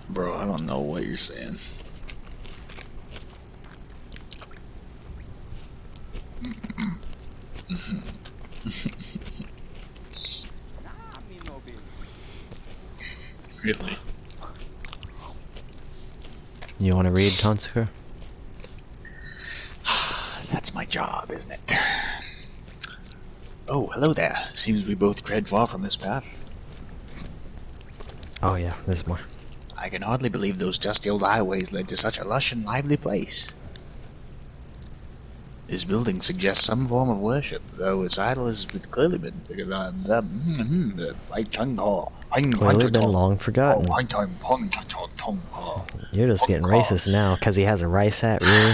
Bro, I don't know what you're saying. Really? You want to read, Tonsuker? That's my job, isn't it? Oh, hello there. Seems we both tread far from this path. Oh yeah, there's more. I can hardly believe those dusty old highways led to such a lush and lively place. This building suggests some form of worship, though its idol has clearly been Clearly been long forgotten. You're just getting racist now, because he has a rice hat, really?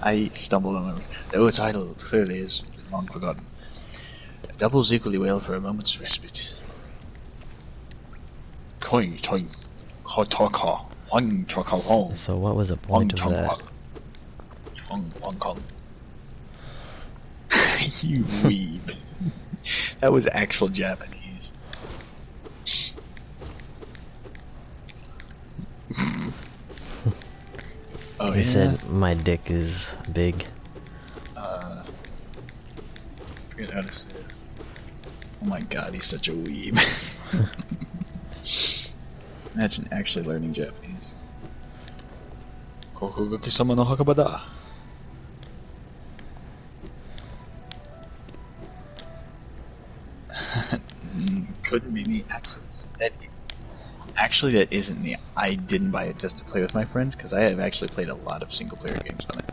I stumbled on it. Though its idol clearly is long forgotten. It doubles equally well for a moment's respite. So what was the point of that? You weeb. That was actual Japanese. Oh, He said, my dick is big. Forget how to say it. Oh my god, he's such a weeb. Imagine actually learning Japanese. Kokugaki-sama no hakaba da. Couldn't be me. Actually, that isn't me. I didn't buy it just to play with my friends, because I have actually played a lot of single-player games on it.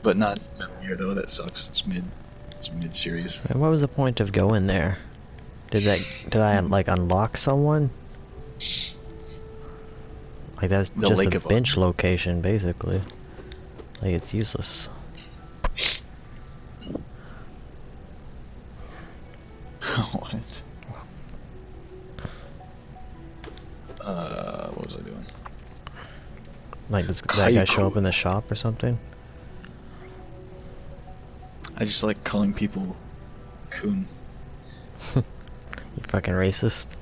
But not Metal Gear, though. That sucks. It's mid-series. And what was the point of going there? Did I like unlock someone? Like that's The just Lake a of bench location, basically. Like it's useless. What? What was I doing? Like does that guy show up in the shop or something? I just like calling people coon. You fucking racist.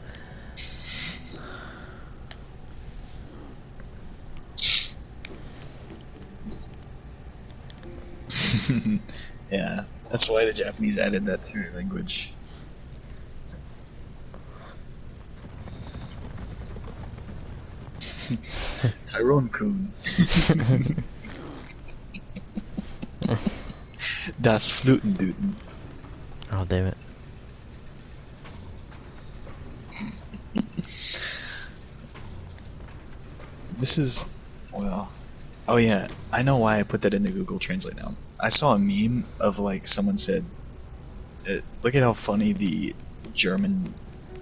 Yeah, that's why the Japanese added that to their language. Tyrone Coon. Das Flutenduten. Oh damn it. This is, well, oh yeah, I know why I put that into Google Translate now. I saw a meme of like someone said, look at how funny the German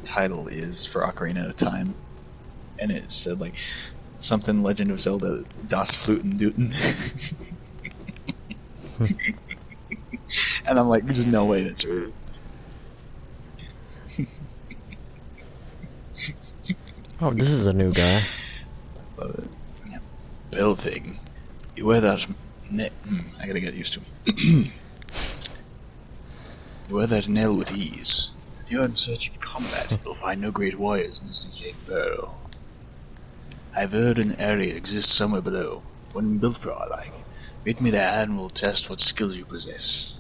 title is for Ocarina of Time. And it said like, something Legend of Zelda, Das Flutenduten. And I'm like, there's no way that's real. Oh, this is a new guy. Yeah. Belvig. You wear that I gotta get used to him. You wear that nail with ease. If you're in search of combat, you'll find no great warriors in this decaying burrow. I've heard an area exists somewhere below, one built for our like. Meet me there and we'll test what skills you possess.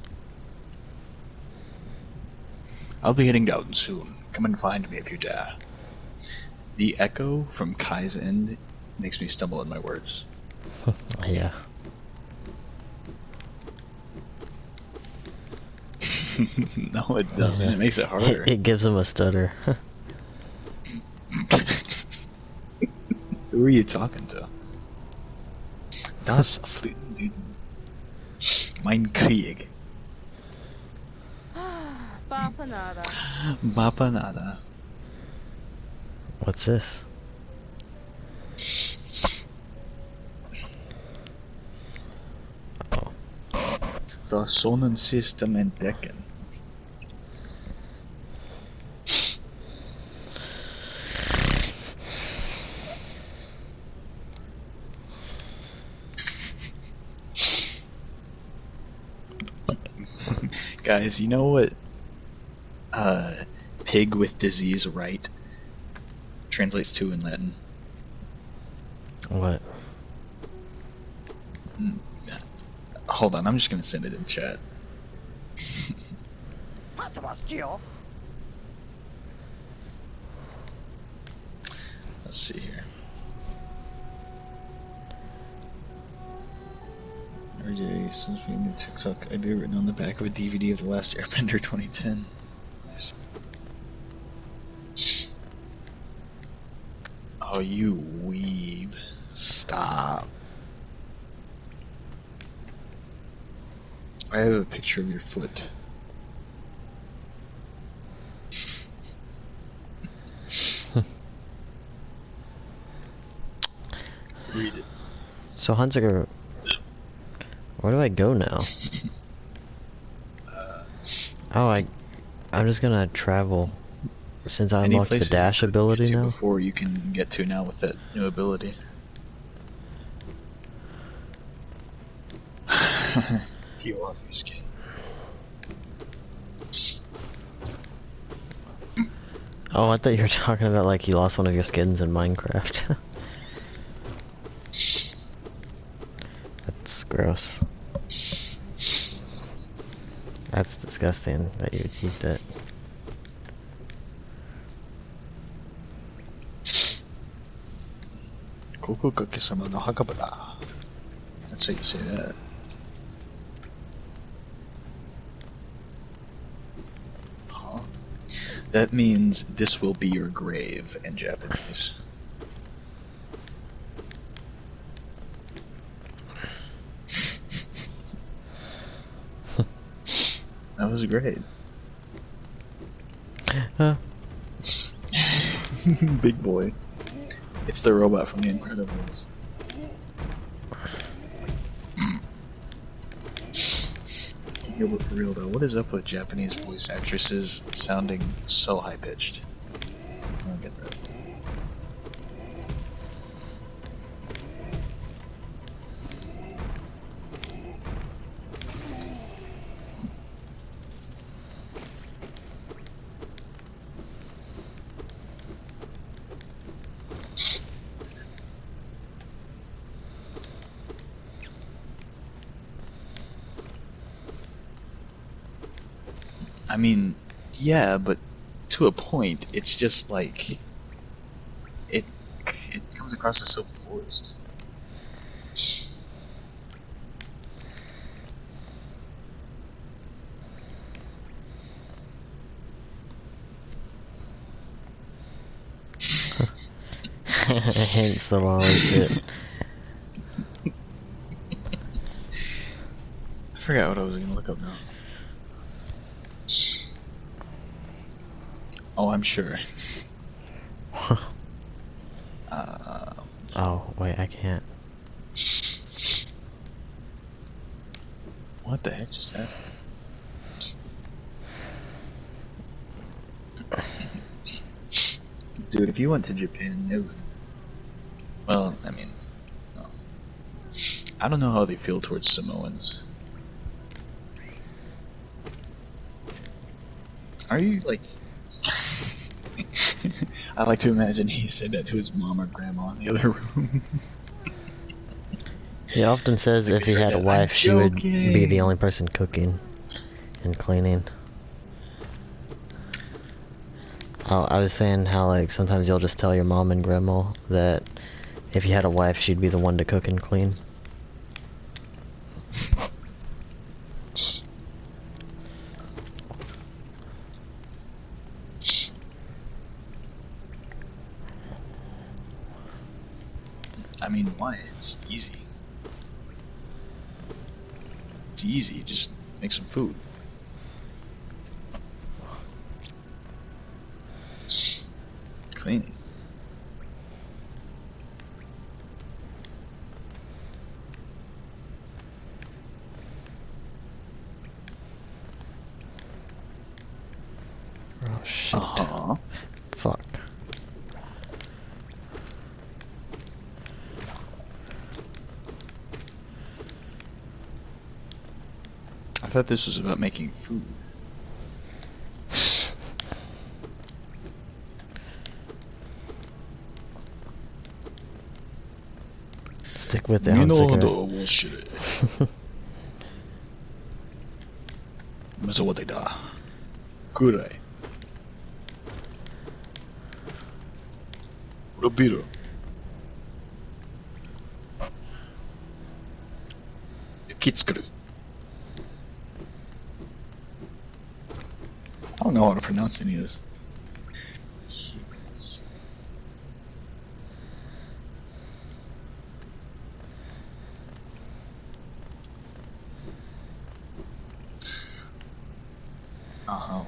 I'll be heading down soon. Come and find me if you dare. The echo from Kai's End makes me stumble on my words. Yeah. No, it doesn't. It makes it harder. It gives him a stutter. Who are you talking to? Das Flutenduden. Mein Krieg. Bapanada. Bapanada. What's this? Oh. Das Sonnensystem entdecken. Guys, you know what Uh, pig with disease right translates to in Latin. What? Mm, Hold on, I'm just gonna send it in chat. Let's see here. RJ, since we new TikTok idea written on the back of a DVD of The Last Airbender 2010. Nice. Oh, you weeb. Stop. I have a picture of your foot. Read it. So Hunziker, where do I go now? Oh, I'm just gonna travel. Since I Any unlocked the places dash you couldn't ability get to now? before you can get to now with that new ability. Heal off your skin. Oh, I thought you were talking about like you lost one of your skins in Minecraft. That's gross. That's disgusting that you would keep that. Kokokoke-sama no Hakabata. That's how you say that. Huh? That means this will be your grave in Japanese. That was great. Huh. Big boy. It's the robot from The Incredibles. Yeah, but for real though, what is up with Japanese voice actresses sounding so high pitched? I don't get that. I mean, yeah, but to a point, it's just like it comes across as so forced. Hence the lolly shit. I forgot what I was gonna look up now. Oh, I'm sure. Oh, wait, I can't. What the heck just happened? Dude, if you went to Japan, it would. Well, I mean, no. I don't know how they feel towards Samoans. Are you like? I like to imagine he said that to his mom or grandma in the other room. He often says Like if they he heard had a that, wife, "I'm she would be the joking." only person cooking and cleaning. Oh, I was saying how like sometimes you'll just tell your mom and grandma that if you had a wife, she'd be the one to cook and clean. I mean, why? It's easy. It's easy. Just make some food. Cleaning. Oh shit. Uh-huh. Fuck. I thought this was about making food. Stick with it, 身の Hunsaker. 程面白い。そうだ。くらい。ロビル。雪作る。I don't know how to pronounce any of this.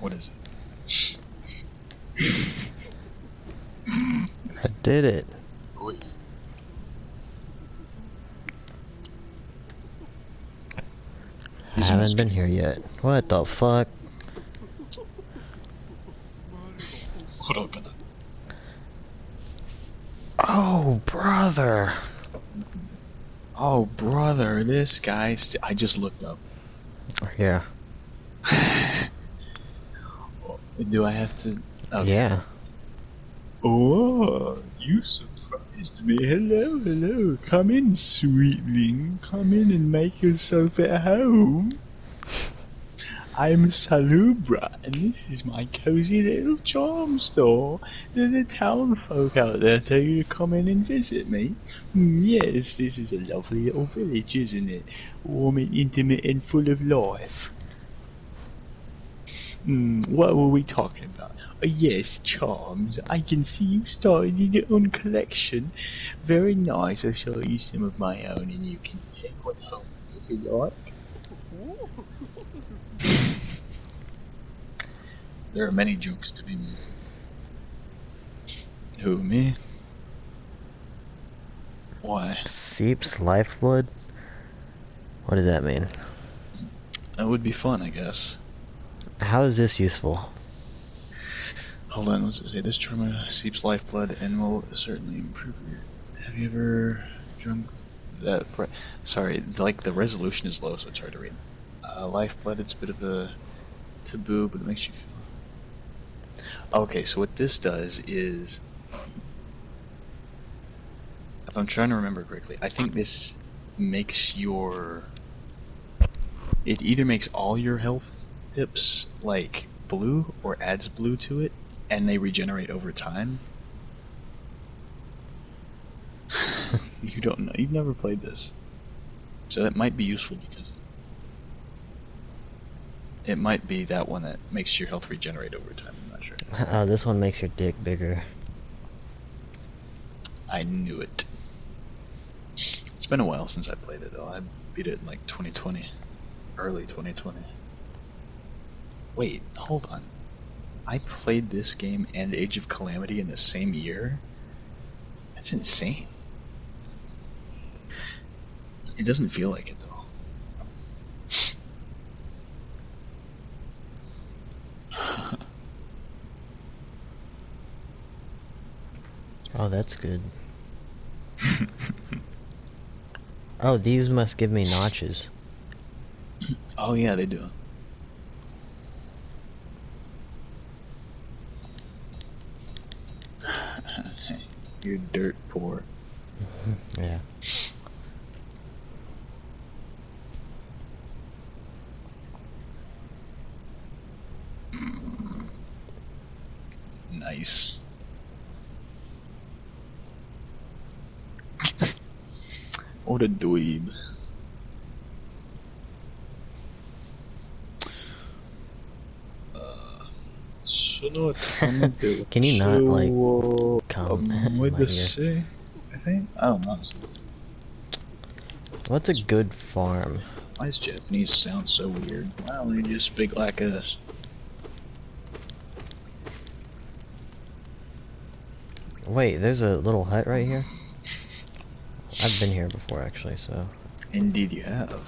What is it? I did it. Oi. I haven't been here yet. What the fuck? Oh, brother. Oh, brother, this guy. I just looked up. Yeah. Do I have to? Okay. Yeah. Oh, you surprised me. Hello, hello. Come in, sweetling. Come in and make yourself at home. I'm Salubra, and this is my cozy little charm store. The town folk out there tell you to come in and visit me. Yes, this is a lovely little village, isn't it? Warm and intimate and full of life. What were we talking about? Yes, charms. I can see you started your own collection. Very nice. I'll show you some of my own, and you can take one home if you like. There are many jokes to be made. Who, me? Why? Seep's lifeblood? What does that mean? That would be fun, I guess. How is this useful? Hold on, what's it say? This trauma seeps lifeblood and will certainly improve your... Have you ever drunk that... Sorry, like, the resolution is low, so it's hard to read. Lifeblood, it's a bit of a taboo, but it makes you feel... Okay, so what this does is... If I'm trying to remember correctly, I think this makes your... It either makes all your health pips, like, blue, or adds blue to it, and they regenerate over time. You don't know. You've never played this. So it might be useful because it might be that one that makes your health regenerate over time. I'm not sure. This one makes your dick bigger. I knew it. It's been a while since I played it, though. I beat it in like 2020. Early 2020. Wait, hold on. I played this game and Age of Calamity in the same year? That's insane. It doesn't feel like it, though. Oh, that's good. Oh, these must give me notches. Oh yeah, they do. You're dirt poor. Yeah. Nice. What a dweeb. Can you not, like, come with in the my ear? C, I think? I don't know, honestly. What's a good farm? Why does Japanese sound so weird? Why don't they just speak like us? Wait, there's a little hut right here? I've been here before, actually, so... Indeed you have.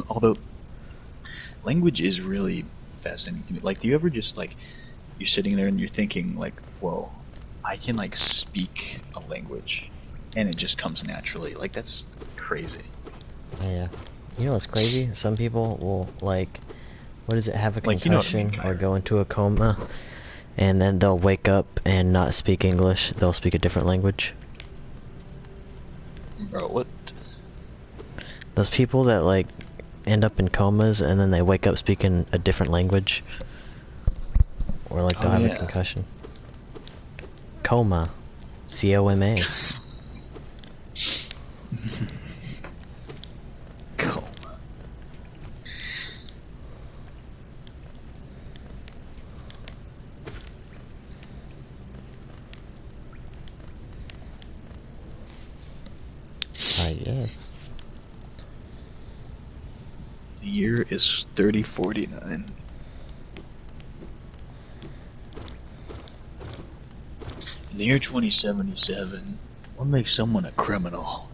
Although, language is really fascinating to me. Like, do you ever just, like, you're sitting there and you're thinking, like, whoa, I can, like, speak a language, and it just comes naturally. Like, that's crazy. Yeah. You know what's crazy? Some people will, like, what is it, have a Like, you know what I concussion mean, or Kyra. go into a coma, and then they'll wake up and not speak English. They'll speak a different language. Bro, what? Those people that like end up in comas and then they wake up speaking a different language, or like they'll Oh have a yeah. concussion. Coma, C-O-M-A. Coma. I guess. The year is 3049. In the year 2077, what makes someone a criminal?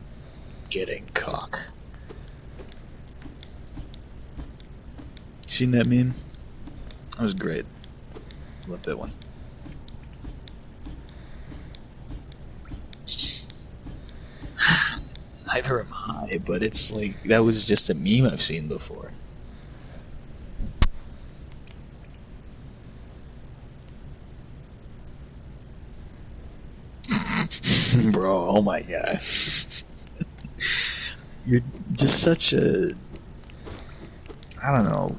Getting cock. Seen that meme? That was great. Love that one. Neither am I, but it's like, that was just a meme I've seen before. Bro, oh my god. You're just such a... I don't know.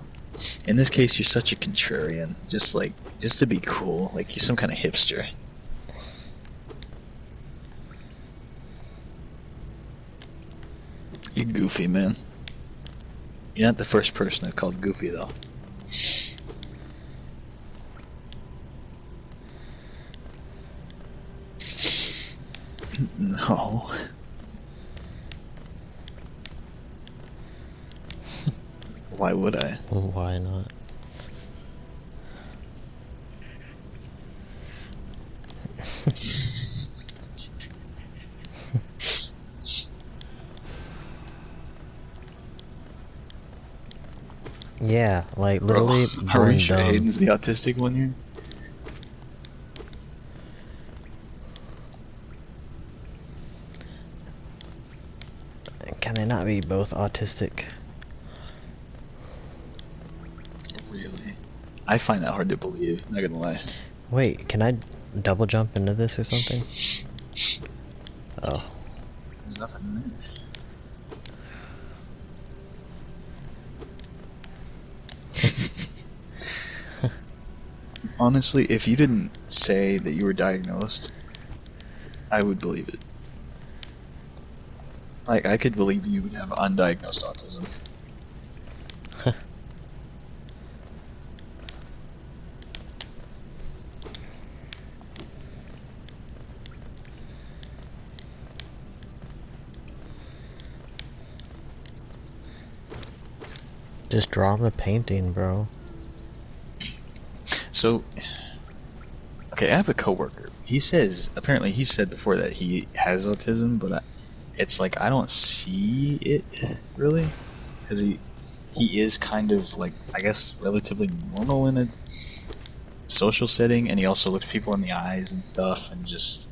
In this case, you're such a contrarian. Just to be cool. Like, you're some kind of hipster. You're goofy, man. You're not the first person I've called goofy, though. No. Why would I? Why not? Yeah, like literally Are we born sure dumb. Hayden's the autistic one here? Can they not be both autistic? Really? I find that hard to believe, not gonna lie. Wait, can I double jump into this or something? Oh. There's nothing in there. Honestly, if you didn't say that you were diagnosed, I would believe it. Like, I could believe you would have undiagnosed autism. Just draw him a painting, bro. So, okay, I have a coworker. He says, apparently he said before that he has autism, but it's like I don't see it, really. Because he is kind of, like, I guess, relatively normal in a social setting, and he also looks people in the eyes and stuff, and just...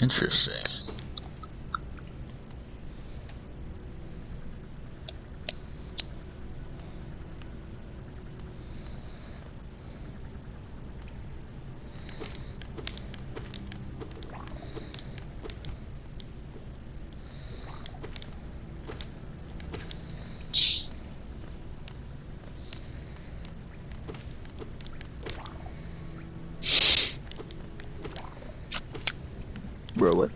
Interesting. Bro, what?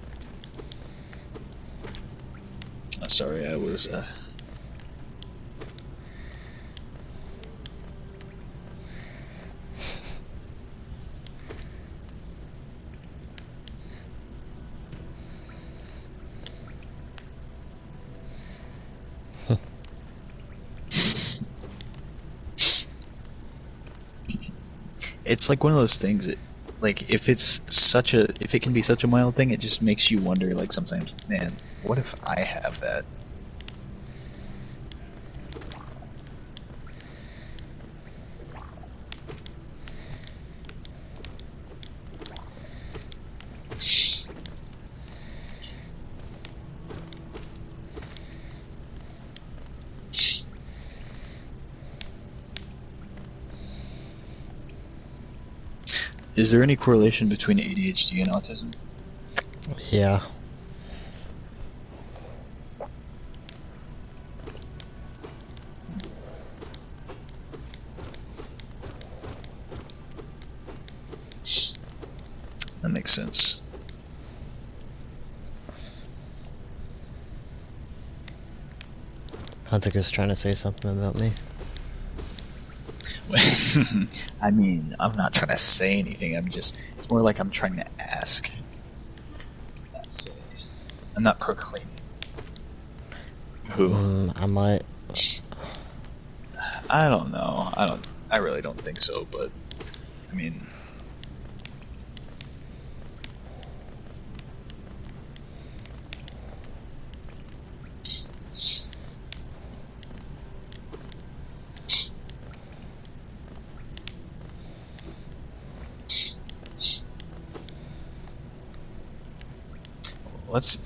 Sorry, I was, It's like one of those things that, like, if it can be such a mild thing, it just makes you wonder, like, sometimes, man, what if I have that? Is there any correlation between ADHD and autism? Yeah. That makes sense. Hunsaker's trying to say something about me. I mean, I'm not trying to say anything. It's more like I'm trying to ask. Not say. I'm not proclaiming. Who? I might. I don't know. I really don't think so, but I mean,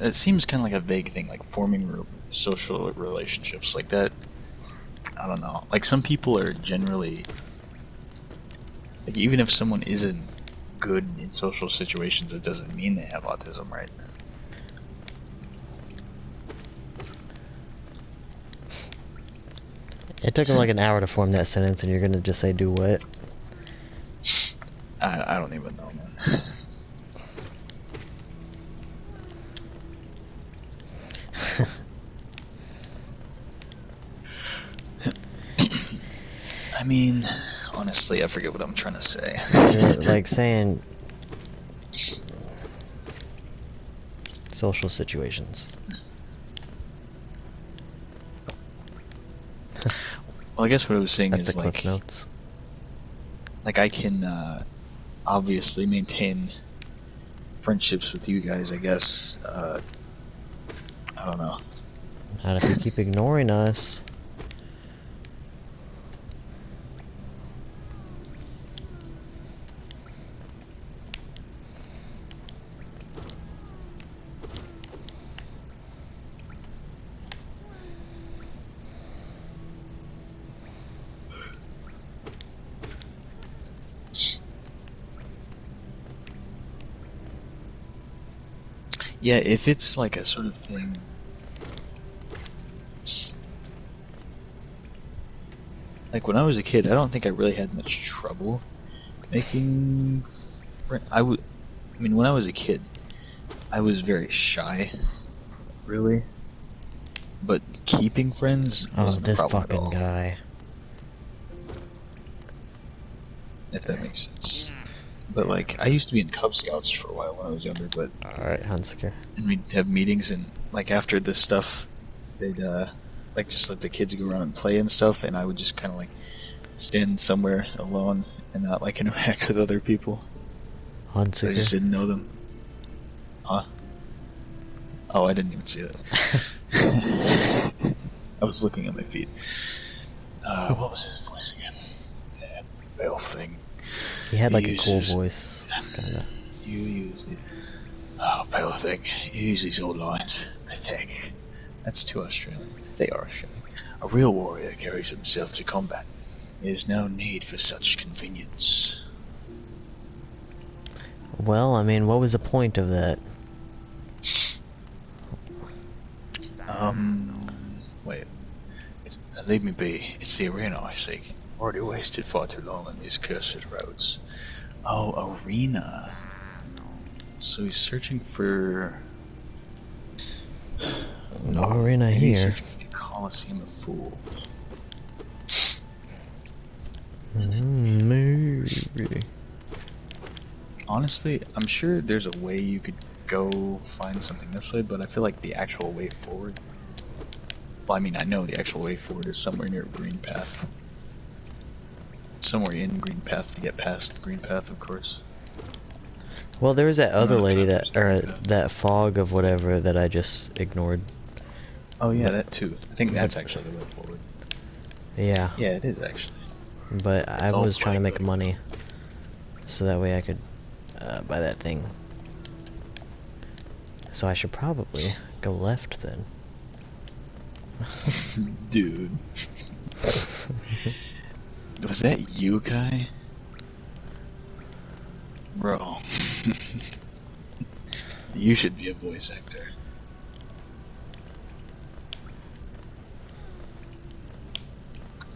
it seems kind of like a vague thing, like forming social relationships like that. I don't know. Like some people are generally, like even if someone isn't good in social situations, it doesn't mean they have autism, right? It took him like an hour to form that sentence, and you're gonna just say do what? I don't even know, man. I mean, honestly, I forget what I'm trying to say. Like saying social situations. Well, I guess what I was saying That's is the clip notes. like I can obviously maintain friendships with you guys. I guess I don't know. Not if you keep ignoring us. Yeah, if it's like a sort of thing. Like when I was a kid, I don't think I really had much trouble making friends. I mean, when I was a kid, I was very shy, really. But keeping friends Oh, wasn't a this problem at fucking all, guy. if that makes sense. But like, I used to be in Cub Scouts for a while when I was younger, but Alright, Hunsaker. and we'd have meetings and like after this stuff, they'd like just let the kids go around and play and stuff, and I would just kind of like stand somewhere alone and not like interact with other people. I just Hunsaker. didn't know them. Huh? Oh, I didn't even see that. I was looking at my feet. What was his voice again? That bell thing. He had like a cool Uses- voice, kinda. You use it. Oh, pale thing. You use these old lines. Pathetic. That's too Australian. They are Australian. A real warrior carries himself to combat. There is no need for such convenience. Well, I mean, what was the point of that? Wait. Leave me be. It's the arena I seek. Already wasted far too long on these cursed roads. Oh, arena. So he's searching for... No arena Maybe he's here. searching for the Coliseum of Fools. Maybe. Honestly, I'm sure there's a way you could go find something this way, but I feel like the actual way forward... Well, I mean, I know the actual way forward is somewhere near Green Path. Somewhere in Green Path to get past Green Path, of course. Well, there was that other Not lady 100% or Green Path. that fog of whatever that I just ignored. Oh yeah, But- that too. I think that's actually the way forward. Yeah. Yeah, it is actually. But I It's all was trying to make flank, though. money, so that way I could buy that thing. So I should probably go left then. Dude. Was that you, Kai? Bro. You should be a voice actor.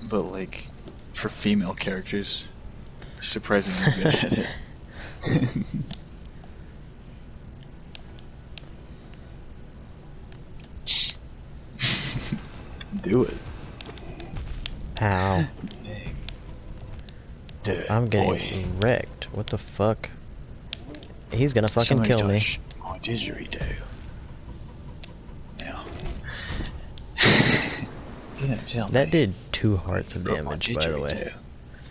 But like, for female characters, you're surprisingly good at it. Do it. Ow. Dang. Dude, I'm getting boy. wrecked. What the fuck? He's gonna fucking Somebody kill me. touch my didgeridoo. Now. You didn't tell me. That did 2 hearts of Broke my damage, by the way.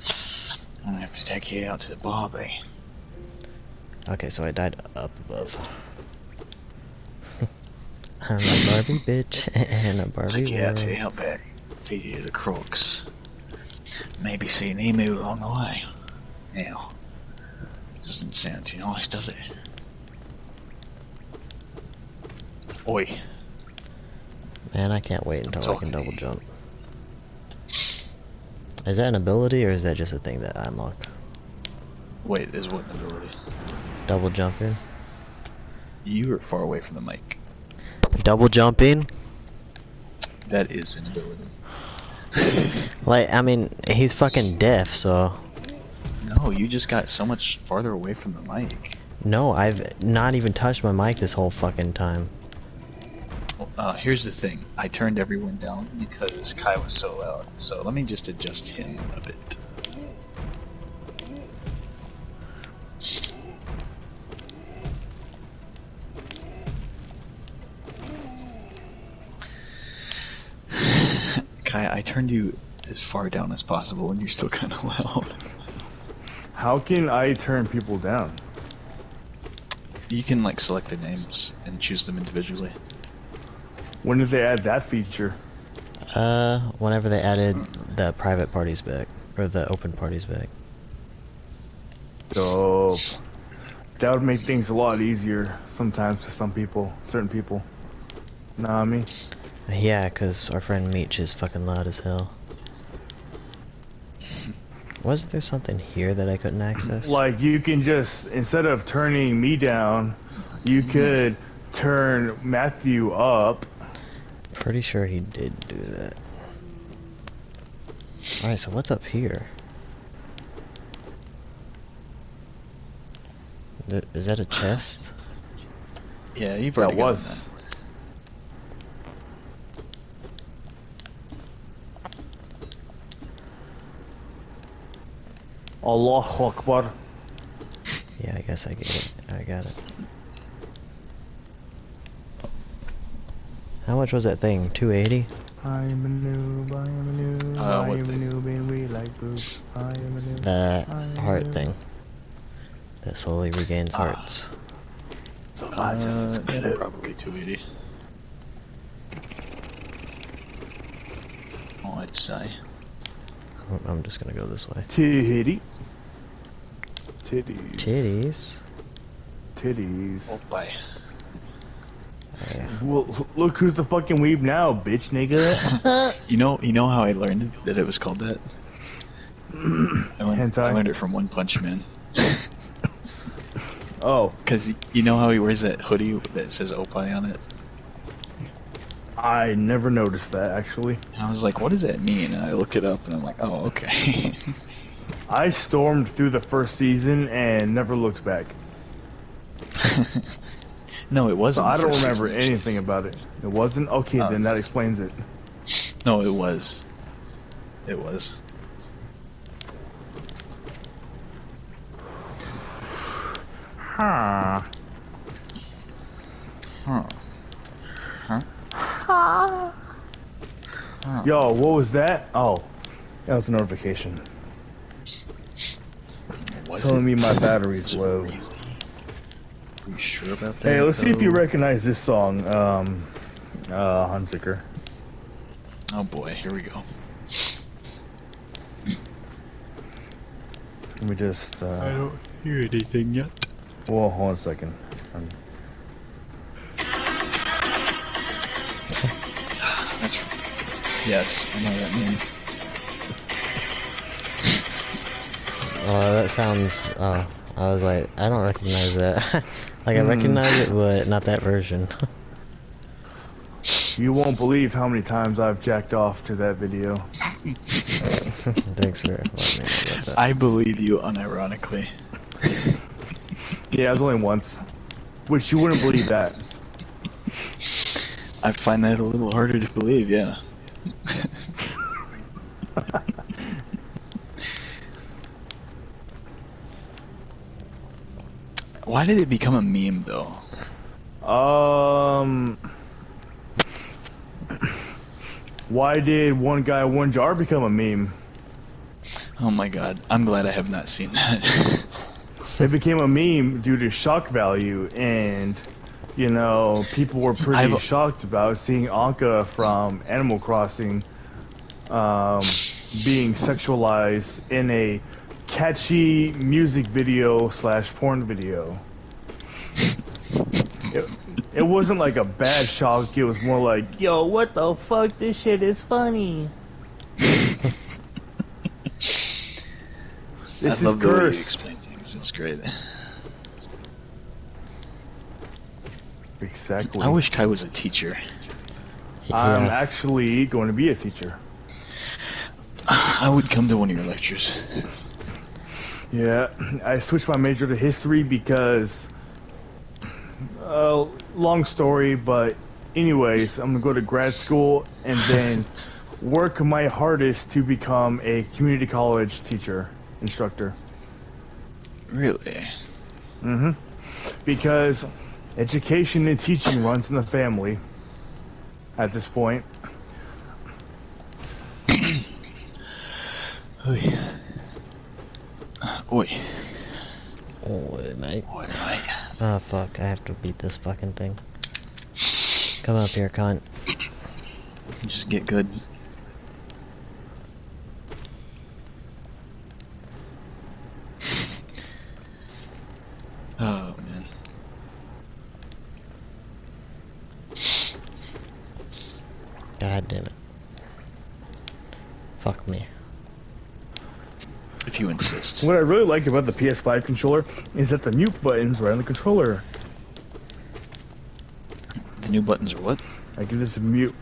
didgeridoo. I'm gonna have to take you out to the Barbie. Okay, so I died up above. I'm a Barbie bitch and a Barbie Take you out to the world. Outback. Feed you the crocs. Maybe see an emu along the way. Now. Doesn't sound too nice, does it? Oi. Man, I can't wait until I Talking can to double you. jump. Is that an ability or is that just a thing that I unlock? Wait, is what an ability? Double jumping? You are far away from the mic. Double jumping? That is an ability. Like, I mean, he's fucking deaf, so... No, you just got so much farther away from the mic. No, I've not even touched my mic this whole fucking time. Here's the thing. I turned everyone down because Kai was so loud. So let me just adjust him a bit. Kai, I turned you as far down as possible and you're still kind of loud. How can I turn people down? You can like select the names and choose them individually. When did they add that feature? Whenever they added the private parties back, or the open parties back. Dope. That would make things a lot easier sometimes for some people, certain people. Know what I mean? Yeah, cause our friend Meech is fucking loud as hell. Wasn't there something here that I couldn't access? Like, you can just, instead of turning me down, you could turn Matthew up. Pretty sure he did do that. Alright, so what's up here? Is that a chest? Yeah, you've That already gotten was. that. Allahu Akbar. Yeah, I guess I get it. I got it. How much was that thing? 280? I am a noob, I am a noob, I what am a thing? noob, and we like boobs. I am a noob. That I am a heart noob. thing. That slowly regains hearts. Yeah, probably 280. Oh, I'd say. I'm just gonna go this way. Titties. Titties. Titties? Titties. Oh, bye. Yeah. Well, look who's the fucking weeb now, bitch, nigga. You know how I learned that it was called that? I Hentai? learned it from One Punch Man. Oh, Cause you know how he wears that hoodie that says Opie on it? I never noticed that, actually. And I was like, what does that mean? And I looked it up and I'm like, oh, okay. I stormed through the first season and never looked back. No, it So wasn't. I the don't first remember season, actually. anything about it. It wasn't? Okay, Oh, then no. that explains it. No, it was. It was. Huh. Huh. Huh? Yo, what was that? Oh, that was a notification. Was Telling it? me my battery's Was it low. Really? Are you sure about that? Hey, let's see if you though? recognize this song, Hunziker. Oh boy, here we go. Let me just, don't hear anything yet. well, hold on a second. That's. Yes, I know that meme. That sounds, I was like, I don't recognize that. Like, I recognize it, but not that version. You won't believe how many times I've jacked off to that video. Thanks for letting me know about that. I believe you unironically. Yeah, it was only once. Which you wouldn't believe that. I find that a little harder to believe, yeah. Why did it become a meme, though? Why did one guy, one jar become a meme? Oh my god, I'm glad I have not seen that. It became a meme due to shock value, and you know, people were pretty shocked about seeing Anka from Animal Crossing being sexualized in a catchy music video / porn video. It wasn't like a bad shock, it was more like, yo, what the fuck, this shit is funny. This I love is the way you cursed. explain things, it's great. Exactly. I wish Kai was a teacher. I'm Yeah. actually going to be a teacher. I would come to one of your lectures. Yeah, I switched my major to history because, long story, but anyways, I'm gonna go to grad school and then work my hardest to become a community college teacher, instructor. Really? Mm-hmm. Because education and teaching runs in the family at this point. Oy. Oi. Oh, mate. Oi, mate. Oh, fuck. I have to beat this fucking thing. Come up here, cunt. Just get good. Oh, man. God damn it. Fuck me. If you insist. What I really like about the PS5 controller is that the mute button's right on the controller. The new buttons are what? I can just mute.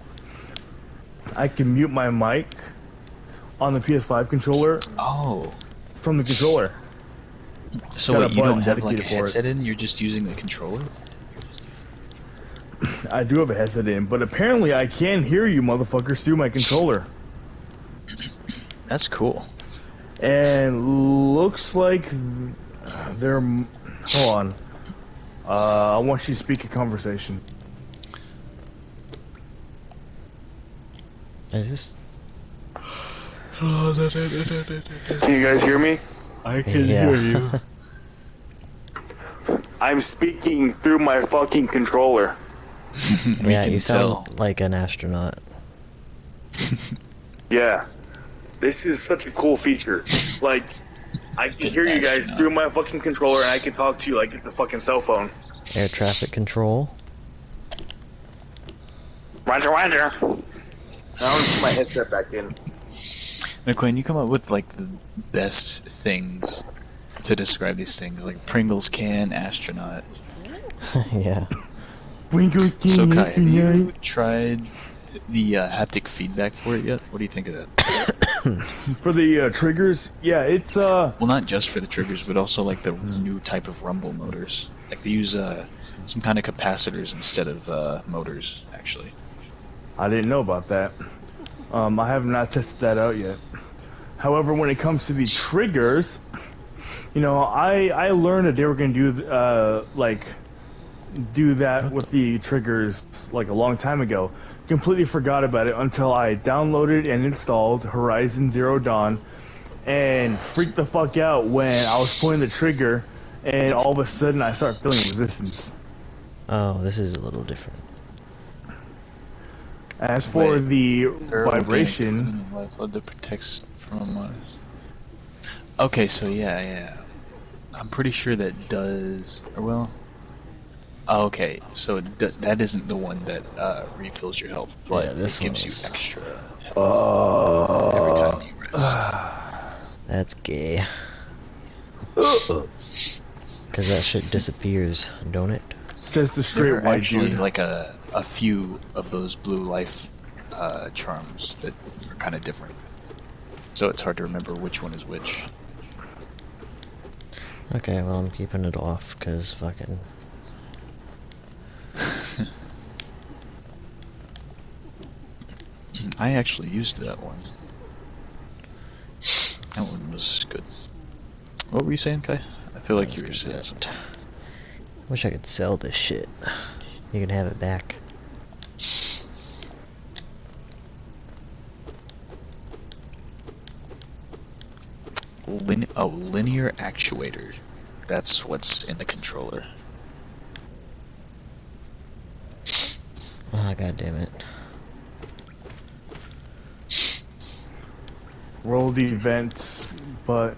I can mute my mic on the PS5 controller Oh. from the controller. So Got a wait, you don't button have like a dedicated for it. headset in? You're just using the controller? I do have a headset in, but apparently I can hear you motherfuckers through my controller. That's cool. And looks like they're... Hold on. I want you to speak a conversation. Is this... Can you guys hear me? I can Yeah. hear you. I'm speaking through my fucking controller. We Yeah, can you sound tell. like an astronaut. Yeah. This is such a cool feature. Like, I can hear you guys through my fucking controller and I can talk to you like it's a fucking cell phone. Air traffic control. Roger, roger. Now I'm gonna put my headset back in. McQueen, you come up with like the best things to describe these things, like Pringles can, astronaut. Yeah. So Kai, have you tried the haptic feedback for it yet? What do you think of that? For the triggers, yeah, it's Well, not just for the triggers, but also like the new type of rumble motors. Like they use some kind of capacitors instead of motors, actually. I didn't know about that. I have not tested that out yet. However, when it comes to the triggers, you know, I learned that they were going to do that with the triggers like a long time ago. Completely forgot about it until I downloaded and installed Horizon Zero Dawn and freaked the fuck out when I was pulling the trigger and all of a sudden I start feeling resistance. Oh, this is a little different. As for Wait, the Thorough vibration, lifeblood that protects from Mars. Okay, so yeah. I'm pretty sure that does, or well. Oh, okay, so that isn't the one that refills your health, but Yeah, this it gives one you is. extra health every time you rest. That's gay. Because that shit disappears, don't it? Says the There straight are white actually dude. like a few of those blue life charms that are kind of different. So it's hard to remember which one is which. Okay, well, I'm keeping it off, because fucking... I actually used that one. That one was good. What were you saying, Kai? I feel like you were saying something. Wish I could sell this shit. You can have it back. Linear actuator. That's what's in the controller. Ah, god damn it. Rolled events, but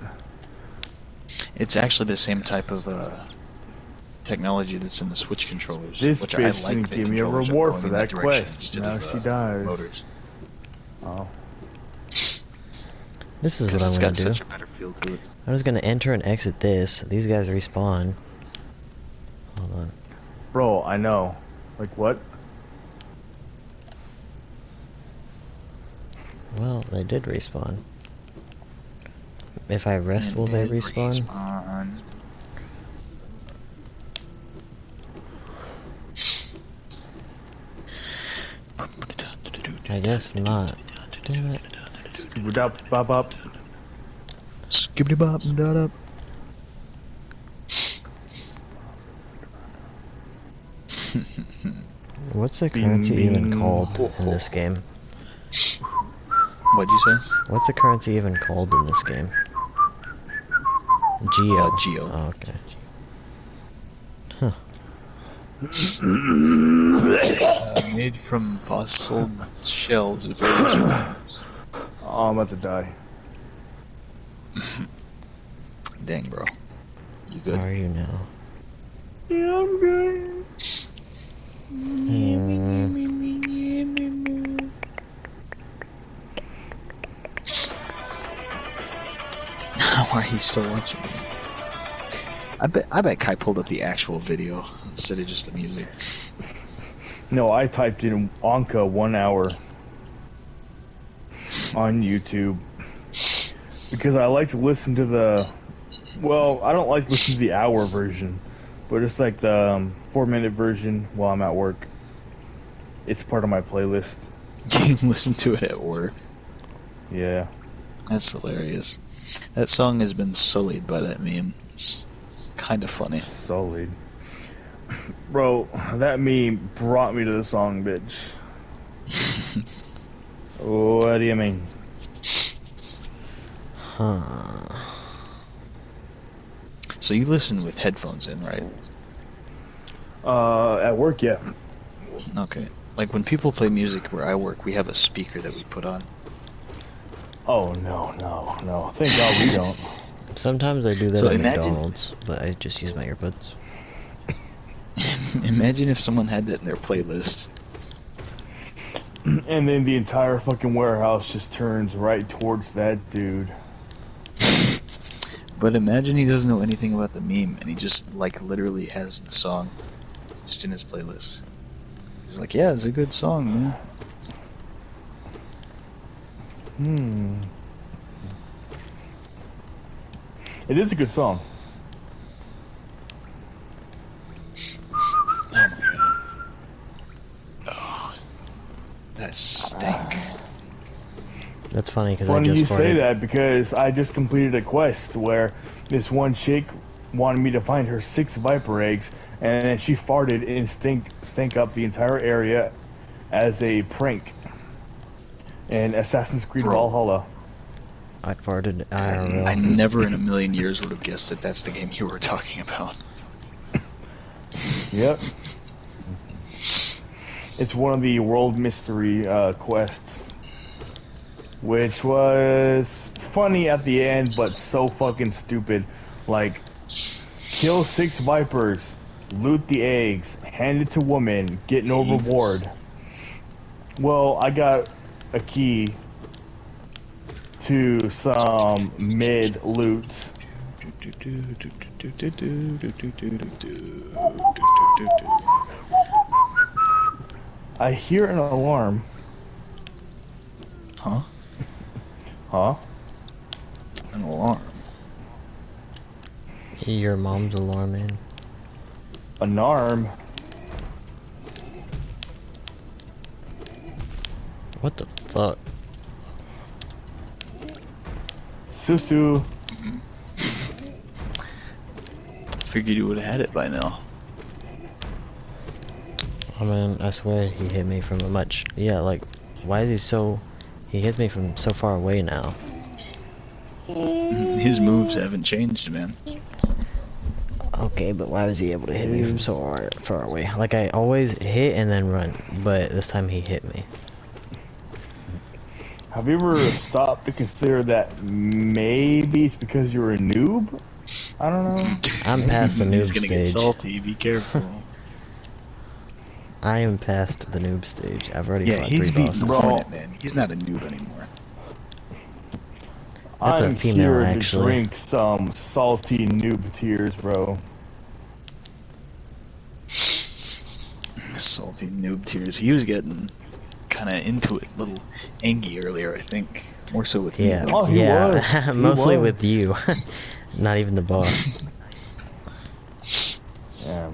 It's actually the same type of technology that's in the Switch controllers, this which bitch I like. didn't The give me a controllers are reward going for in that direction quest. instead Now of she dies. motors. Oh. This is what Because I'm it's gonna got do. such a better feel to it. I'm just gonna enter and exit this. These guys respawn. Hold on. Bro, I know. Like what? Well, they did respawn. If I rest, will they respawn? I guess not. Damn it. Scoop bop bop. Skibbity bop and dot up. What's the currency even bing. called in this game? What'd you say? What's the currency even called in this game? Geo. Geo. Oh, okay. Huh. Made from fossil shells. Of various- Oh, I'm about to die. Dang, bro. You How good? are you now? Yeah, I'm good. Why are you still watching me? I bet Kai pulled up the actual video instead of just the music. No, I typed in Anka 1 hour on YouTube because I like to listen to the. Well, I don't like to listen to the hour version, but it's like the 4-minute version while I'm at work. It's part of my playlist. You can listen to it at work. Yeah. That's hilarious. That song has been sullied by that meme. It's kind of funny. Solid. Bro, that meme brought me to the song, bitch. What do you mean? Huh. So you listen with headphones in, right? At work, yeah. Okay. Like when people play music where I work, we have a speaker that we put on. Oh, no. Thank God we don't. Sometimes I do that So at imagine- McDonald's, but I just use my earbuds. Imagine if someone had that in their playlist. And then the entire fucking warehouse just turns right towards that dude. But imagine he doesn't know anything about the meme and he just like literally has the song just in his playlist. He's like, yeah, it's a good song, man. It is a good song. Oh my god. Oh, that stink. That's funny because I Funny just you say farted. that because I just completed a quest where this one chick wanted me to find her 6 viper eggs, and then she farted and stank up the entire area as a prank in Assassin's Creed Bro. Valhalla. I farted IRL. I never in a million years would have guessed that that's the game you were talking about. Yep. It's one of the world mystery quests, which was funny at the end, but so fucking stupid. Like, kill 6 vipers, loot the eggs, hand it to woman, get no Eggs. reward. Well, I got a key to some mid loot, I hear an alarm. Huh? Huh? An alarm. Your mom's alarming. An arm? What the fuck? Susu. Figured you would have had it by now. I mean, I swear he hit me from a much... Yeah, like, why is he so... He hits me from so far away now. His moves haven't changed, man. Okay, but why was he able to hit me from so far away? Like, I always hit and then run, but this time he hit me. Have you ever stopped to consider that maybe it's because you're a noob? I don't know. I'm past the noob He's gonna get stage. salty. Be careful. I am past the noob stage. I've already Yeah, fought he's 3 beating bosses. the Bro. Hornet, man. He's not a noob anymore. That's a I'm female, here actually. to drink some salty noob tears, bro. Salty noob tears. He was getting kind of into it, a little angry earlier, I think. More so with Yeah, me. Oh, he yeah, was. He mostly was. with you. Not even the boss. Yeah.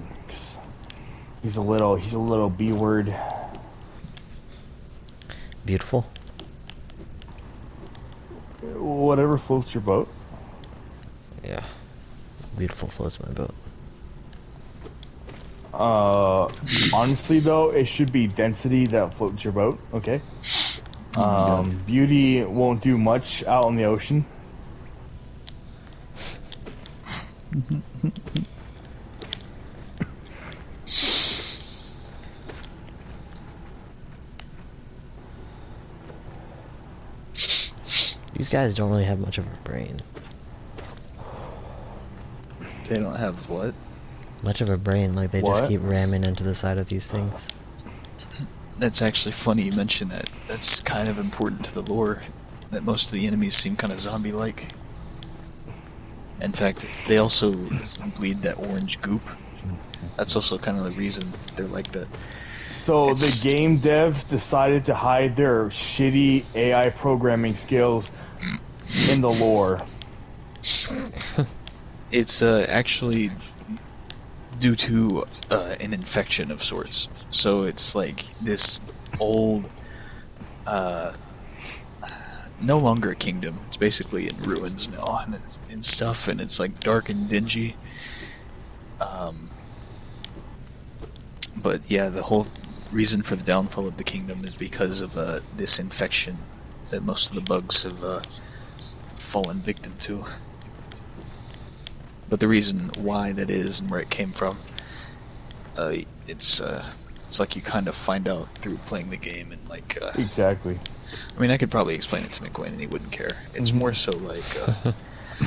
He's a little B word. Beautiful. Whatever floats your boat. Yeah. Beautiful floats my boat. Honestly though, it should be density that floats your boat, okay? Yeah. Beauty won't do much out on the ocean. These guys don't really have much of a brain. They don't have what? Much of a brain, like they just What? keep ramming into the side of these things. That's actually funny you mention that. That's kind of important to the lore, that most of the enemies seem kind of zombie-like. In fact, they also bleed that orange goop. That's also kind of the reason they're like that. So It's- the game devs decided to hide their shitty AI programming skills in the lore. It's actually due to an infection of sorts. So it's like this old, no longer a kingdom. It's basically in ruins now and stuff, and it's like dark and dingy. But yeah, the whole reason for the downfall of the kingdom is because of this infection that most of the bugs have fallen victim to. But the reason why that is and where it came from, it's like you kind of find out through playing the game and like. Exactly. I mean, I could probably explain it to McWayne and he wouldn't care. It's more so like.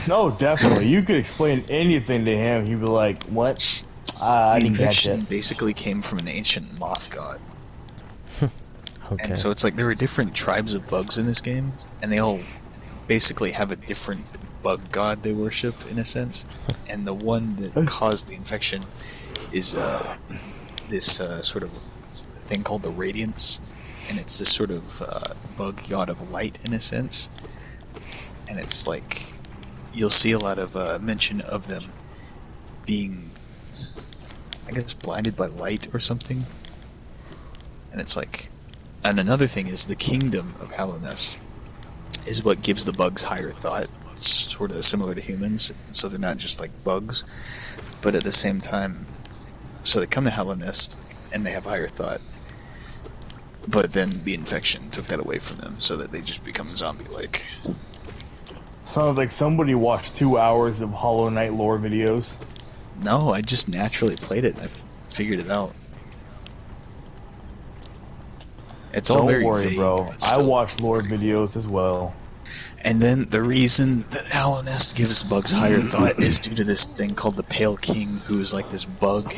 No, definitely. You could explain anything to him. He'd be like, "What? I The didn't catch infection it." basically came from an ancient moth god. Okay. And so it's like there were different tribes of bugs in this game, and they all basically have a different bug god they worship, in a sense. And the one that caused the infection is this sort of thing called the Radiance, and it's this sort of bug god of light, in a sense. And it's like, you'll see a lot of mention of them being, I guess, blinded by light or something. And it's like, and another thing is the kingdom of Hallownest is what gives the bugs higher thought. It's sort of similar to humans, so they're not just like bugs, but at the same time, so they come to Hallownest and they have higher thought, but then the infection took that away from them, so that they just become zombie-like. Sounds like somebody watched 2 hours of Hollow Knight lore videos. No, I just naturally played it and I figured it out. It's all Don't very worry, vague, bro. but I still. watch lore videos as well. And then the reason that Hallownest gives bugs higher thought is due to this thing called the Pale King, who is like this bug,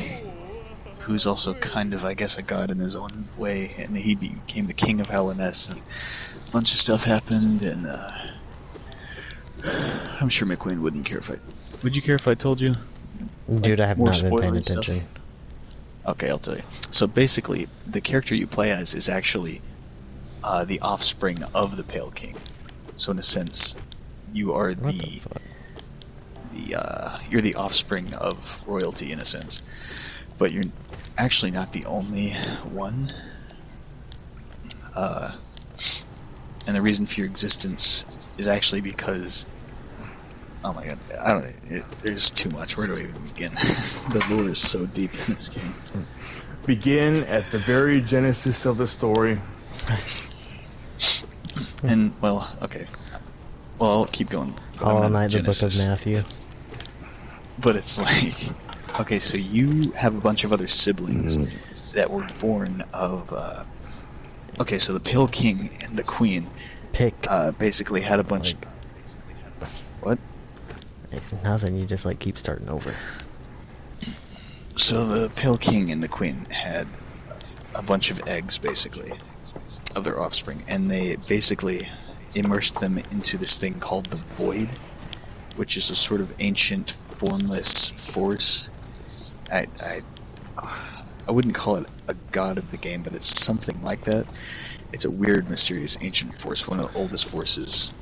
who's also kind of, I guess, a god in his own way, and he became the king of Hallownest, and a bunch of stuff happened, and I'm sure McQueen wouldn't care if I Would you care if I told you? Dude, I have more not been paying spoilery stuff? attention. Okay, I'll tell you. So basically, the character you play as is actually the offspring of the Pale King. So in a sense, you are What the fuck? you're the offspring of royalty in a sense, but you're actually not the only one. And the reason for your existence is actually because, oh my god, I don't. There's too much. Where do I even begin? The lore is so deep in this game. Begin at the very genesis of the story. And well, okay. Well, I'll keep going. But I'm Hollow at Knight, the Book of Genesis. Matthew. But it's like, okay, so you have a bunch of other siblings that were born of. Okay, so the Pale King and the Queen Pick. basically had a bunch. Like- What? Nothing, you just like keep starting over. So the Pale King and the Queen had a bunch of eggs, basically, of their offspring, and they basically immersed them into this thing called the Void, which is a sort of ancient, formless force. I wouldn't call it a god of the game, but it's something like that. It's a weird, mysterious, ancient force, one of the oldest forces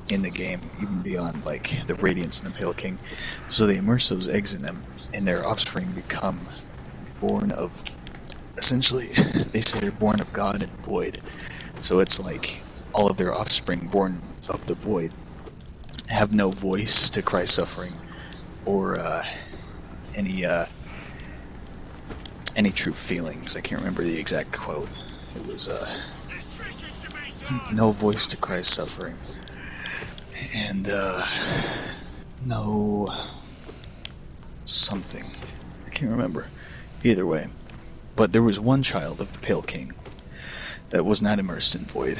in the game, even beyond like the Radiance and the Pale King. So they immerse those eggs in them, and their offspring become born of, essentially, they say they're born of God and Void. So it's like all of their offspring born of the Void have no voice to cry suffering or any true feelings. I can't remember the exact quote. It was no voice to cry suffering, and no something. I can't remember. Either way, but there was one child of the Pale King that was not immersed in Void,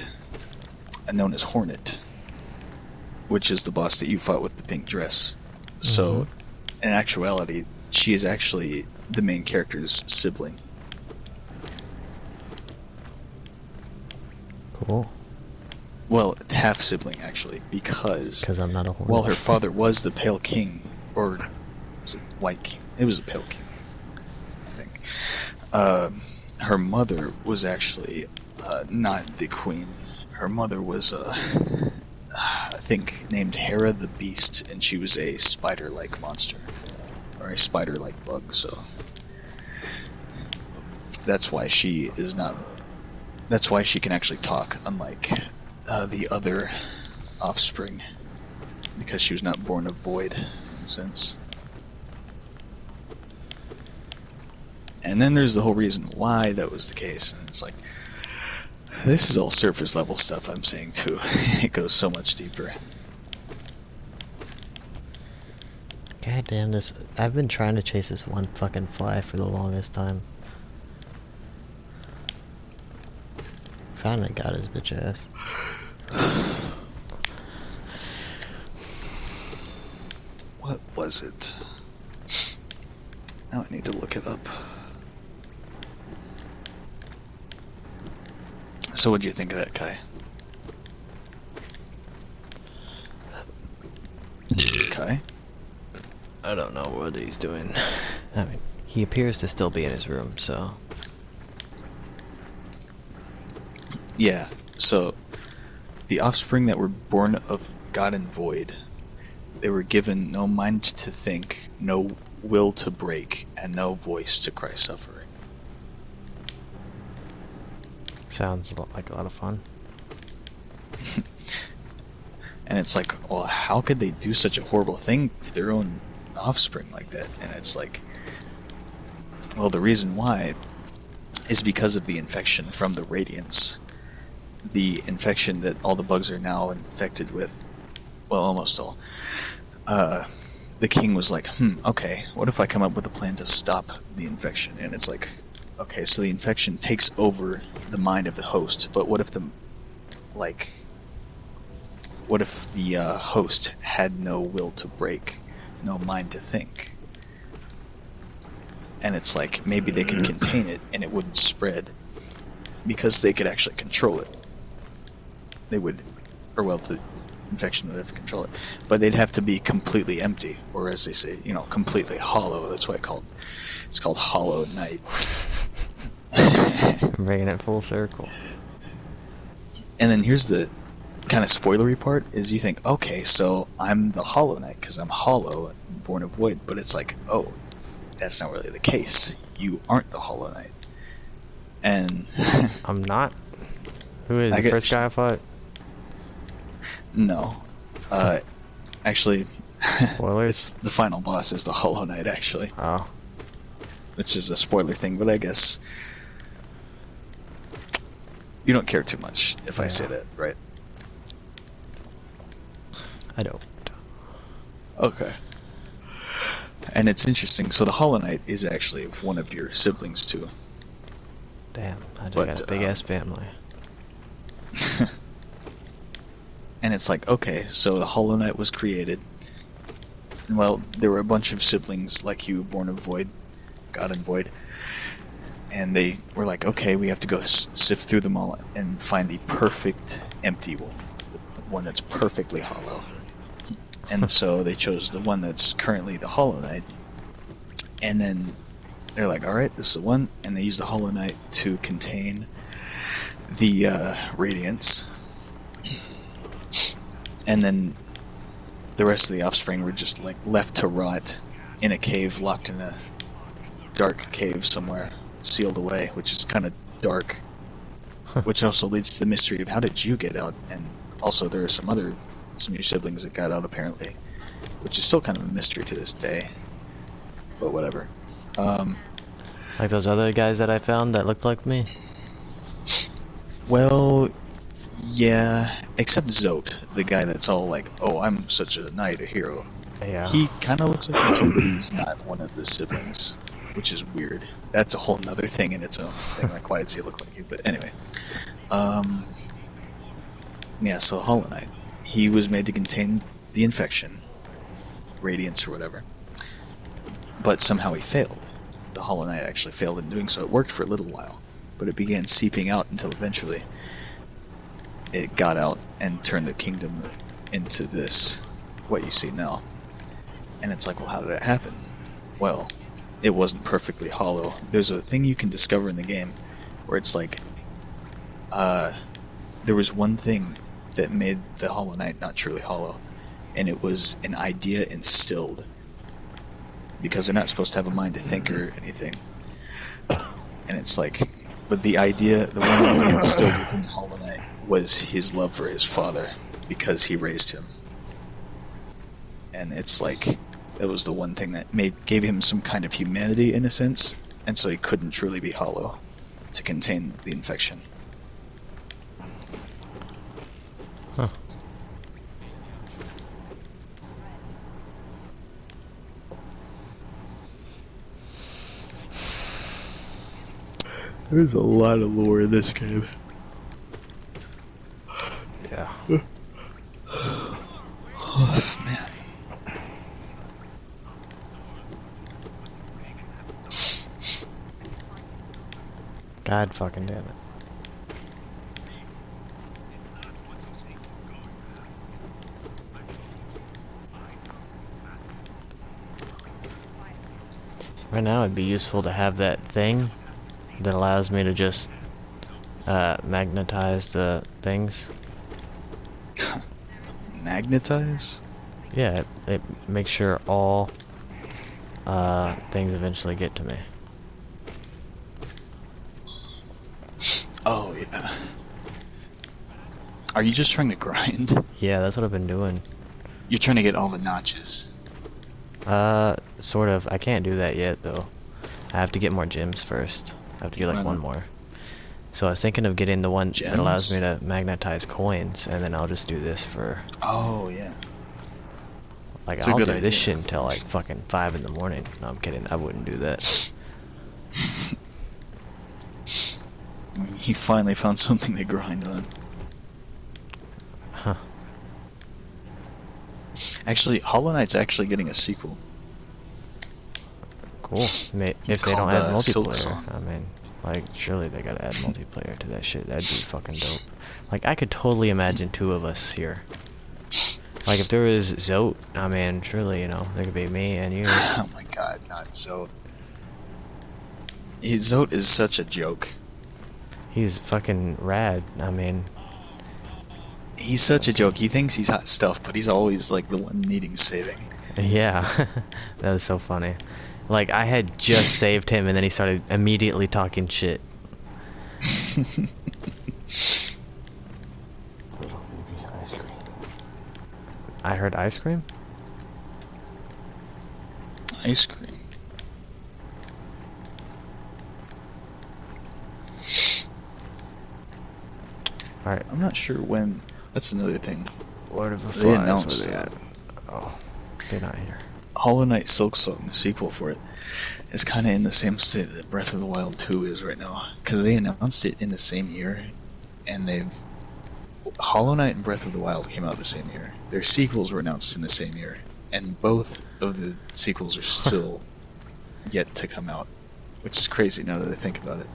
and known as Hornet, which is the boss that you fought with the pink dress. So, in actuality, she is actually the main character's sibling. Cool. Well, half sibling actually, because Because I'm not a hornet. while her father was the Pale King, or was it White King? It was the Pale King, I think. Her mother was actually not the queen. Her mother was I think named Hera the Beast, and she was a spider-like monster, or a spider-like bug. So that's why she is not. That's why she can actually talk, unlike the other offspring, because she was not born of Void, in a sense. And then there's the whole reason why that was the case, and it's like, this is all surface level stuff I'm saying too. It goes so much deeper. God damn this. I've been trying to chase this one fucking fly for the longest time. Finally got his bitch ass. What was it? Now I need to look it up. So what do you think of that, Kai? Kai? I don't know what he's doing. I mean, he appears to still be in his room, so... Yeah, so the offspring that were born of God and Void, they were given no mind to think, no will to break, and no voice to cry suffering. Sounds like a lot of fun. And it's like, well, how could they do such a horrible thing to their own offspring like that? And it's like, well, the reason why is because of the infection from the Radiance. The infection that all the bugs are now infected with. Well, almost all. The king was like, okay, what if I come up with a plan to stop the infection? And it's like, okay, so the infection takes over the mind of the host, but what if the host had no will to break, no mind to think? And it's like, maybe they could contain it and it wouldn't spread because they could actually control it. They would, or well, infection would have to control it. But they'd have to be completely empty, or as they say, completely hollow. That's why it's called Hollow Knight. Bringing it full circle. And then here's the kind of spoilery part, is you think, okay, so I'm the Hollow Knight because I'm hollow and born of void, but it's like, oh, that's not really the case. You aren't the Hollow Knight. And I'm not. Who is the first guy I fought? No. Actually, Spoilers? the final boss is the Hollow Knight, actually. Oh. Which is a spoiler thing, but I guess you don't care too much if I say that, right? I don't. Okay. And it's interesting, so the Hollow Knight is actually one of your siblings, too. Damn, I just But, got a big-ass family. And it's like, okay, so the Hollow Knight was created. Well, there were a bunch of siblings like you, born of void, God and void. And they were like, okay, we have to go sift through them all and find the perfect empty one. The one that's perfectly hollow. And so they chose the one that's currently the Hollow Knight. And then they're like, alright, this is the one. And they use the Hollow Knight to contain the Radiance. And then the rest of the offspring were just like left to rot in a cave, locked in a dark cave somewhere, sealed away, which is kind of dark. Which also leads to the mystery of how did you get out? And also there are some of your siblings that got out apparently, which is still kind of a mystery to this day. But whatever. Like those other guys that I found that looked like me? Well, yeah, except Zote, the guy that's all like, oh, I'm such a knight, a hero. Yeah. He kind of looks like him, but he's not one of the siblings, which is weird. That's a whole nother thing in its own thing, like why does he look like you? But anyway. Yeah, so the Hollow Knight, he was made to contain the infection, Radiance or whatever, but somehow he failed. The Hollow Knight actually failed in doing so. It worked for a little while, but it began seeping out until eventually it got out and turned the kingdom into this, what you see now. And it's like, well, how did that happen? Well, it wasn't perfectly hollow. There's a thing you can discover in the game where it's like, there was one thing that made the Hollow Knight not truly hollow, and it was an idea instilled. Because they're not supposed to have a mind to think or anything. And it's like, but the one idea instilled within the Hollow Knight was his love for his father, because he raised him. And it's like, that was the one thing that gave him some kind of humanity in a sense, and so he couldn't truly be hollow to contain the infection. Huh. There's a lot of lore in this game. Yeah. Oh, man. God fucking damn it. Right now it'd be useful to have that thing that allows me to just magnetize the things. Magnetize? Yeah, it makes sure all things eventually get to me. Oh, yeah. Are you just trying to grind? Yeah, that's what I've been doing. You're trying to get all the notches. Sort of. I can't do that yet, though. I have to get more gems first. I have to get like one more. So I was thinking of getting the one that allows me to magnetize coins, and then I'll just do this for... Oh, yeah. Like, It's a I'll good do this idea. shit until like fucking 5 in the morning. No, I'm kidding. I wouldn't do that. You finally found something to grind on. Huh. Actually, Hollow Knight's actually getting a sequel. Cool. If they It's don't called, add Silksong. multiplayer, I mean, like, surely they gotta add multiplayer to that shit. That'd be fucking dope. Like, I could totally imagine 2 of us here. Like if there was Zote, I mean, surely you know there could be me and you. Oh my god, not Zote. Zote is such a joke. He's fucking rad. I mean, He's such a joke. He thinks he's hot stuff, but he's always like the one needing saving. yeah, that was so funny. Like I had just saved him, and then he started immediately talking shit. I heard ice cream. Ice cream. Alright. I'm not sure when. That's another thing. Lord of the They Flies, announced where they at? Oh, they're not here. Hollow Knight Silksong, the sequel for it, is kind of in the same state that Breath of the Wild 2 is right now. Because they announced it in the same year, and they've... Hollow Knight and Breath of the Wild came out the same year. Their sequels were announced in the same year, and both of the sequels are still yet to come out. Which is crazy now that I think about it.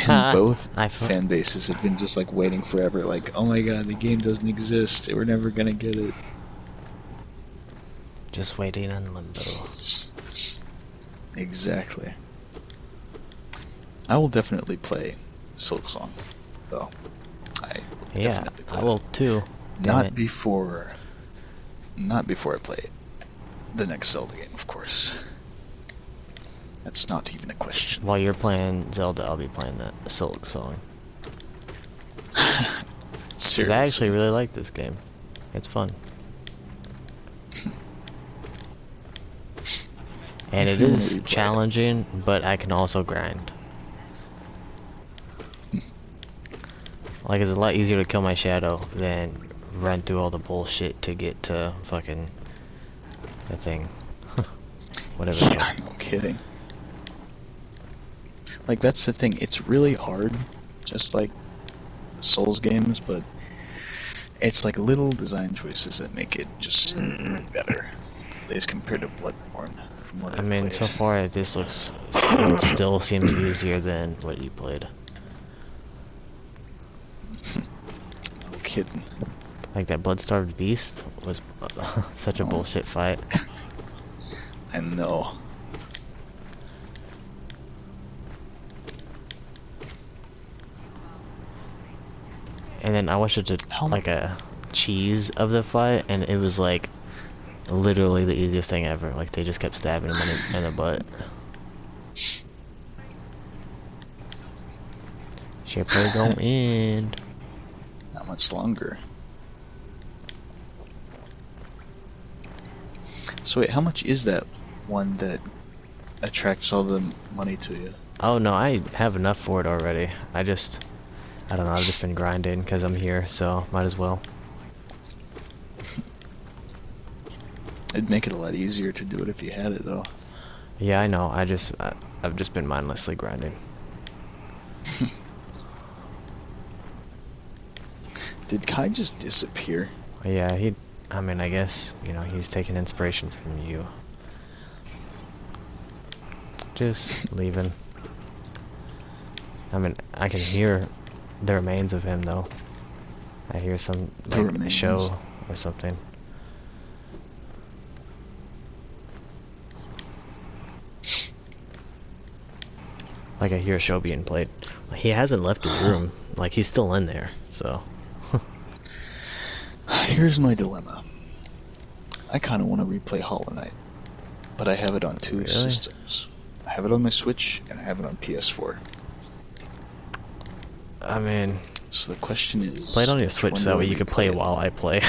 And both fan bases have been just like waiting forever, like, oh my god, the game doesn't exist, we're never gonna get it. Just waiting in limbo. Exactly. I will definitely play Silksong, though. Yeah, I will too. Not before I play the next Zelda game, of course. That's not even a question. While you're playing Zelda, I'll be playing that Silksong. Because I actually really like this game. It's fun. And it is challenging, but I can also grind. Like, it's a lot easier to kill my shadow than run through all the bullshit to get to fucking that thing. Whatever it's Yeah, no kidding. Like, that's the thing, it's really hard, just like the Souls games, but it's like little design choices that make it just better, at least compared to Bloodborne. From what I mean, played. so far it just looks, it still seems easier than what you played. No kidding. Like that Bloodstarved Beast was such a bullshit fight. I know. And then I watched it to like a cheese of the fight, and it was like literally the easiest thing ever. Like they just kept stabbing him in the butt. Shipper don't end. Not much longer. So wait, how much is that one that attracts all the money to you? Oh no, I have enough for it already. I don't know, I've just been grinding because I'm here, so might as well. It'd make it a lot easier to do it if you had it, though. Yeah, I know. I've just been mindlessly grinding. Did Kai just disappear? Yeah, I mean, I guess, you know, he's taking inspiration from you. Just leaving. I mean, I can hear the remains of him, though. I hear some like, show or something. Like I hear a show being played. He hasn't left his room. Like he's still in there. So. Here's my dilemma. I kind of want to replay Hollow Knight, but I have it on two systems. I have it on my Switch and I have it on PS4. I mean, so the question is, play it on your Switch so that way you can play it while I play.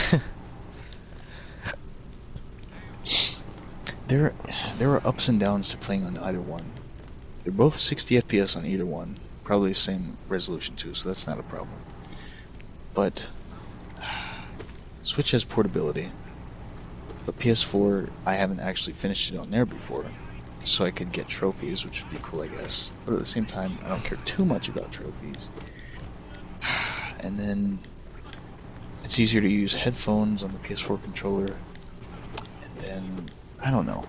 There are ups and downs to playing on either one. They're both 60 FPS on either one, probably the same resolution too, so that's not a problem. But Switch has portability, but PS4, I haven't actually finished it on there before, so I could get trophies, which would be cool, I guess. But at the same time, I don't care too much about trophies. And then it's easier to use headphones on the PS4 controller, and then I don't know.